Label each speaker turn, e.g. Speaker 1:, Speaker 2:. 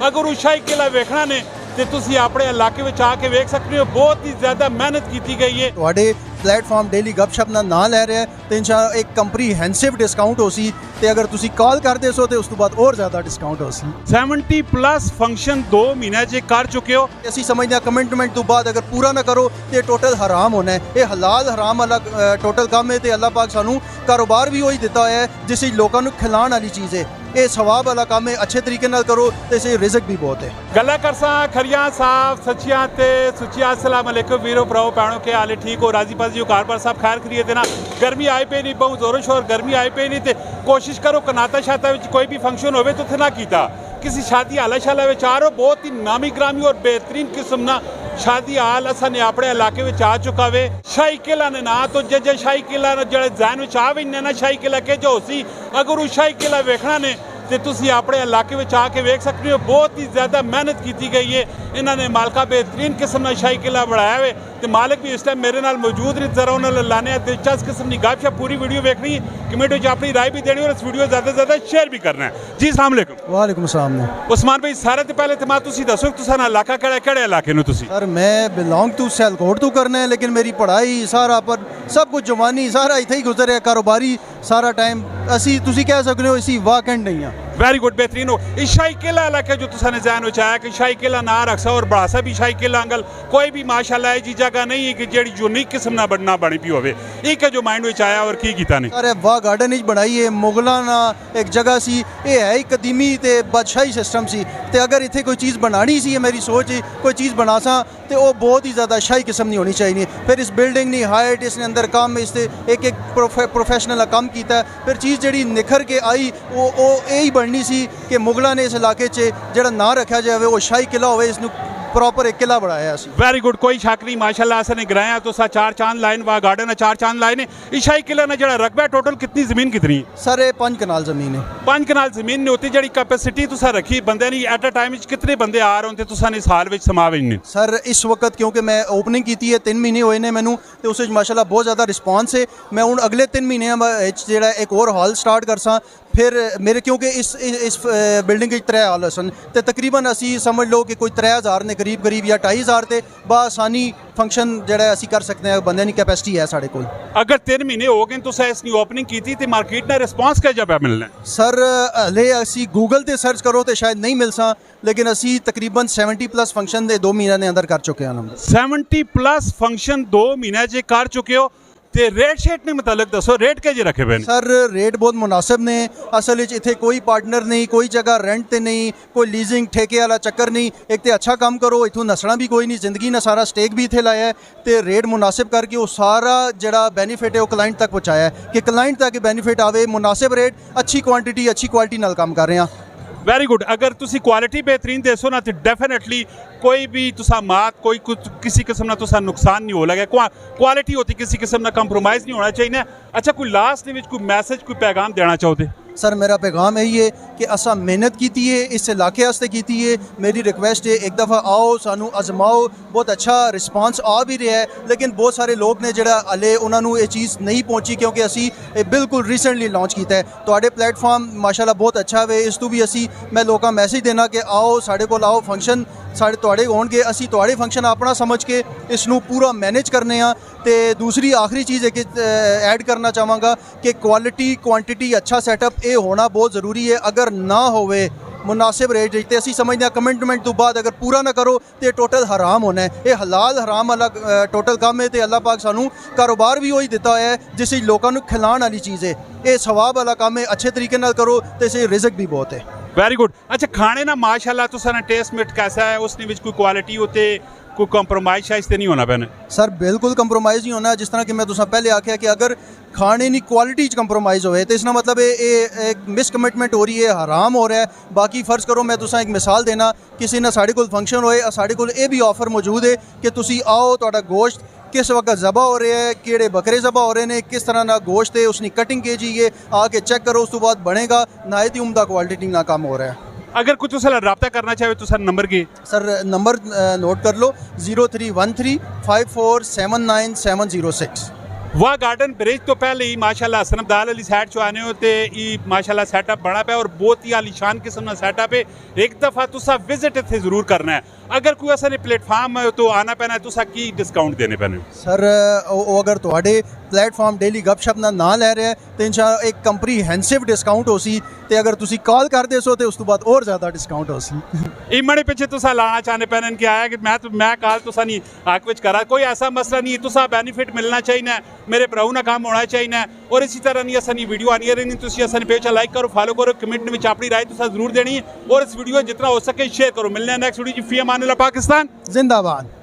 Speaker 1: अगर उस शाही किला वेखना ने तो तुसी अपने इलाके में आके वेख सकते हो। बहुत ही ज़्यादा मेहनत की गई है।
Speaker 2: ਤੁਹਾਡੇ ਪਲੇਟਫਾਰਮ ਡੇਲੀ ਗੱਪਸ਼ਪ ਦਾ ਨਾਂ ਲੈ ਰਿਹਾ ਤੇ ਇਨਸ਼ਾਅੱਲਾ ਇੱਕ ਕੰਪਰੀਹੈਂਸਿਵ ਡਿਸਕਾਊਂਟ ਹੋ ਸੀ ਤੇ ਅਗਰ ਤੁਸੀਂ ਕਾਲ ਕਰਦੇ ਸੋ ਤੇ ਉਸ ਤੋਂ ਬਾਅਦ ਹੋਰ ਜ਼ਿਆਦਾ ਡਿਸਕਾਊਂਟ ਹੋ ਸੀ।
Speaker 1: 70+ ਫੰਕਸ਼ਨ 2 ਮਹੀਨੇ ਚ ਕਰ ਚੁੱਕੇ ਹੋ।
Speaker 2: ਅਸੀਂ ਸਮਝਦੇ ਹਾਂ ਕਮਿਟਮੈਂਟ ਤੋਂ ਬਾਅਦ ਅਗਰ ਪੂਰਾ ਨਾ ਕਰੋ ਤੇ ਟੋਟਲ ਹਰਾਮ ਹੋਣਾ ਹੈ। ਇਹ ਹਲਾਲ ਹਰਾਮ ਵਾਲਾ ਟੋਟਲ ਕੰਮ ਹੈ ਤੇ ਅੱਲਾਹ ਪਾਕ ਸਾਨੂੰ ਕਾਰੋਬਾਰ ਵੀ ਉਹੀ ਦਿੱਤਾ ਹੋਇਆ ਹੈ ਜਿਸ ਵਿੱਚ ਲੋਕਾਂ ਨੂੰ ਖਿਲਾਉਣ ਵਾਲੀ ਚੀਜ਼ ਹੈ। ਇਹ ਸਵਾਬ ਵਾਲਾ ਕੰਮ ਹੈ। ਅੱਛੇ ਤਰੀਕੇ ਨਾਲ ਕਰੋ ਤੇ ਇਸੇ ਰਿਜ਼ਕ ਵੀ ਬਹੁਤ ਹੈ।
Speaker 1: गला करसा खरिया साहब सचिया ते सुचिया अस्सलाम वालेकुम वीरो भराओ भैनों के हाल ठीक हो राजी बाजी हो कार पर सब खैर करिए थे ना। गर्मी आए पे नहीं बहुत जोरों शोर गर्मी आए पे नहीं थे। कोशिश करो कनाता शाता में कोई भी फंक्शन होवे तो थे ना कीता किसी शादी हाल शाला में आ रहो। बहुत ही नामी ग्रामी और बेहतरीन किस्म ना शादी हाल असा ने अपने इलाके में आ चुका वे। शाही किला ने ना तो जे शाही किला जड़े जहन में आवे ना शाही किला के जो सी अगर उस शाही किला वेखना ने तो तुसी अपने इलाके में आके वेख सकते हो। बहुत ही ज़्यादा मेहनत की गई है। इन्होंने मालका बेहतरीन किस्म का शाही किला बनाया हुए तो मालिक भी इस टाइम मेरे नाल मौजूद रही। जरा उन्होंने लाने दिलचस्प किस्म की गपशप पूरी वीडियो देखनी कमेंट में अपनी राय भी देनी और इस वीडियो ज़्यादा से ज़्यादा शेयर भी करना है जी। अस्सलाम वालेकुम।
Speaker 2: वालेकुम सलाम।
Speaker 1: उस्मान भाई सारे तो पहले तो तुसी दसो तुसा इलाका केड़े इलाके नूं तुसी?
Speaker 2: सर मैं बिलोंग टू सियालकोट तो करना है लेकिन मेरी पढ़ाई सारा पर सब कुछ जवानी सारा इत्थे ही गुजर है। कारोबारी सारा टाइम असी तुसी कह सकते हो इसी वाकंड नहीं है।
Speaker 1: वेरी गुड बेहतरीन हो। इस शाही किला इलाके जो तुसा ने जहन चाया कि शाही किला ना रखसा और बड़ा सा भी शाही किला अंगल कोई भी माशाल्लाह ये चीज़ जगह नहीं है कि जेड़ी यूनिक किस्म ना बनना बनी पी होवे। एक जो माइंड में आया और की कीता नहीं
Speaker 2: अरे वाह गार्डन ही बनाई है मुगलाना एक जगह सी ये है ही कदीमी ते बादशाही सिस्टम सी ते अगर इत्थे कोई चीज़ बनानी सी मेरी सोच है कोई चीज़ बना सा तो वो बहुत ही ज़्यादा शाही किस्म नहीं होनी चाहिए। फिर इस बिल्डिंग नहीं हाइट इसने अंदर काम इससे एक प्रोफेशनल काम किया फिर चीज़ जी निखर के आई वो यही बननी सी कि मुगलों ने इस इलाके जो ना रखा जाए वो शाही किला हो इसनू प्रॉपर एक किला बनाया।
Speaker 1: वेरी गुड कोई शक नहीं माशाल्लाह असने गिराया तो सा 4 चांद लाइन वा गार्डन 4 चांद लाइन है। शाही किला ने जड़ा रकबा टोटल कितनी जमीन कितनी
Speaker 2: सर 5 कनाल जमीन है।
Speaker 1: 5 कनाल जमीन ने होती जड़ी कैपेसिटी तुसा रखी बंदे नहीं एट अ टाइम कितने बंदे आ रहे होंगे तुसा ने साल में समावे ने?
Speaker 2: सर इस वक्त क्योंकि मैं ओपनिंग की है 3 महीने हुए ने मैनू तो उस माशाल्लाह बहुत ज़्यादा रिस्पॉन्स है। मैं हूँ अगले 3 महीने जो एक और हॉल स्टार्ट कर सा फिर मेरे क्योंकि इस बिल्डिंग के 3 हॉल सन तो तकरीबन असी समझ लो कि कोई 3000 ने करीब या 2500 ते बासानी फंक्शन जड़ा असी कर सकते हैं बंदे की कैपेसिटी है साढ़े कोल।
Speaker 1: अगर 3 महीने हो गए तो इसकी ओपनिंग की थी तो मार्केट ने रिस्पॉन्स क्या जब मिलना?
Speaker 2: सर हले असी गूगल ते सर्च करो तो शायद नहीं मिल सा लेकिन असी तकरीबन 70+ फंक्शन 2 महीने के अंदर कर चुके हैं।
Speaker 1: 70+ फंक्शन 2 महीने च कर चुके हो ते रेट शेट ने मतलब दसो रेट के रखे हुए?
Speaker 2: सर रेट बहुत मुनासिब ने असल इत्थे कोई पार्टनर नहीं कोई जगह रेंट ते नहीं कोई लीजिंग ठेके वाला चक्कर नहीं। एक तो अच्छा काम करो इथों नसना भी कोई नहीं जिंदगी ने सारा स्टेक भी इत्थे लाया है तो रेट मुनासिब करके वो सारा जड़ा बेनीफिट है वो क्लाइंट तक पहुँचाया है कि क्लाइंट तक बेनीफिट आवे मुनासिब रेट अच्छी क्वांटिटी अच्छी क्वालिटी नाल काम कर रहे हैं।
Speaker 1: Very good. अगर तुसी क्वालिटी बेहतरीन देसो ना तो डेफिनेटली कोई भी तुसा मात कोई कुछ किसी किस्म ना तुसा नुकसान नहीं हो लगे। क्वालिटी होती किसी किस्म ना कंप्रोमाइज़ नहीं होना चाहिए ना। अच्छा कोई लास्ट में कोई मैसेज कोई पैगाम देना चाहते?
Speaker 2: सर मेरा पैगाम यही है कि असा मेहनत की है इस इलाके वास्ते की है। मेरी रिक्वेस्ट है एक दफ़ा आओ सानू आजमाओ। बहुत अच्छा रिस्पॉन्स आ भी रहा है लेकिन बहुत सारे लोग ने जड़ा हले उन्होंने ये चीज़ नहीं पहुँची क्योंकि असी बिल्कुल रिसेंटली लॉन्च किया है। तो प्लेटफॉर्म माशाल्लाह बहुत अच्छा है इस तो भी असी मैं लोगों मैसेज देना कि आओ साढ़े को आओ फंक्शन साढ़े तुहाडे होणगे असी तुहाडे फंक्शन अपना समझ के इसनू पूरा मैनेज करने आ। तो दूसरी आखिरी चीज़ है कि ऐड करना चाहांगा कि क्वालिटी क्वांटिटी अच्छा सेटअप ये होना बहुत ज़रूरी है। अगर ना होवे मुनासिब रेट तो असी समझते हैं कमिटमेंट तो बाद अगर पूरा ना करो तो टोटल हराम होना है। ये हलाल हराम वाला टोटल काम है तो अल्लाह पाक सानू कारोबार भी वही दिता है जिस लोगों को खिलाने वाली चीज़ है। ये सवाब वाला काम है अच्छे तरीके नाल करो तो इसे रिजक भी बहुत है।
Speaker 1: Very good. अच्छा खाने ना माशाल्लाह तुसा ने टेस्ट मेट कैसा है उसने कोई क्वालिटी होते कोई कंप्रोमाइज शायद नहीं होना पैना? सर
Speaker 2: बिल्कुल कंप्रोमाइज़ नहीं होना। जिस तरह कि मैं तुसा पहले आख्या कि अगर खाने की क्वालिटी कंप्रोमाइज़ हो तो इसका मतलब ये एक मिसकमिटमेंट हो रही है हराम हो रहा है। बाकी फ़र्ज़ करो मैं तुसा एक मिसाल देना किसी ने साढ़े कोल फंक्शन होए साढ़े कोल ये भी ऑफर मौजूद है कि तुसी आओ तुहाडा गोश्त किस वक्त ज़बा हो रहा है केड़े बकरे ज़बा हो रहे हैं किस तरह का गोश्त है उसकी कटिंग के जी है आके चेक करो उस तो बाद बनेगा नायत ही उम्दा क्वालिटी ना काम हो रहा है।
Speaker 1: अगर कुछ तुसा रब्ता करना चाहे तो सर नंबर की?
Speaker 2: सर नंबर नोट कर लो 0313 5479 706।
Speaker 1: वाह गार्डन ब्रिज तो पहले ही माशाल्लाह हसन अब्दाल अली साइड चो आने होते ई माशाल्लाह सेटअप बना पे और बहुत ही आलीशान किस्म का सेटअप है। एक दफ़ा तुसा विजिट इत्थे ज़रूर करना है। अगर कोई असा प्लेटफार्म है तो आना पैना है, तुसा की डिस्काउंट देने पैने?
Speaker 2: सर ਉਹ ਅਗਰ ਤੁਹਾਡੇ ਪਲੇਟਫਾਰਮ ਡੇਲੀ ਗੱਪਸ਼ਪ ਦਾ ਨਾਂ ਲੈ ਰਿਹਾ ਤੇ ਇਨਸ਼ਾਅੱਲਾ ਇੱਕ ਕੰਪਰੀਹੈਂਸਿਵ ਡਿਸਕਾਊਂਟ ਹੋ ਸੀ ਤੇ ਅगर ਤੁਸੀਂ ਕਾਲ ਕਰਦੇ ਸੋ ਤੇ ਉਸ ਤੋਂ ਬਾਅਦ ਹੋਰ ਜ਼ਿਆਦਾ ਡਿਸਕਾਊਂਟ ਹੋ ਸੀ।
Speaker 1: इमड़े पिछे तुसा लाना चाहने पैन कि आया कि मैं काल तुसा नहीं हक विच करा, कोई ऐसा मसला नहीं है। तुसा बेनीफिट मिलना चाहिए, मेरे भराऊ ना काम होना चाहिए। और इसी तरह नहीं असा वीडियो आनी रहनी, तुसी असा पेज लाइक करो, फॉलो करो, कमेंट में अपनी राय तुसा जरूर देनी है और इस वीडियो जितना हो सके शेयर करो। मिलने नेक्स्ट वीडियो। फी अमान अल्लाह, पाकिस्तान
Speaker 2: जिंदाबाद।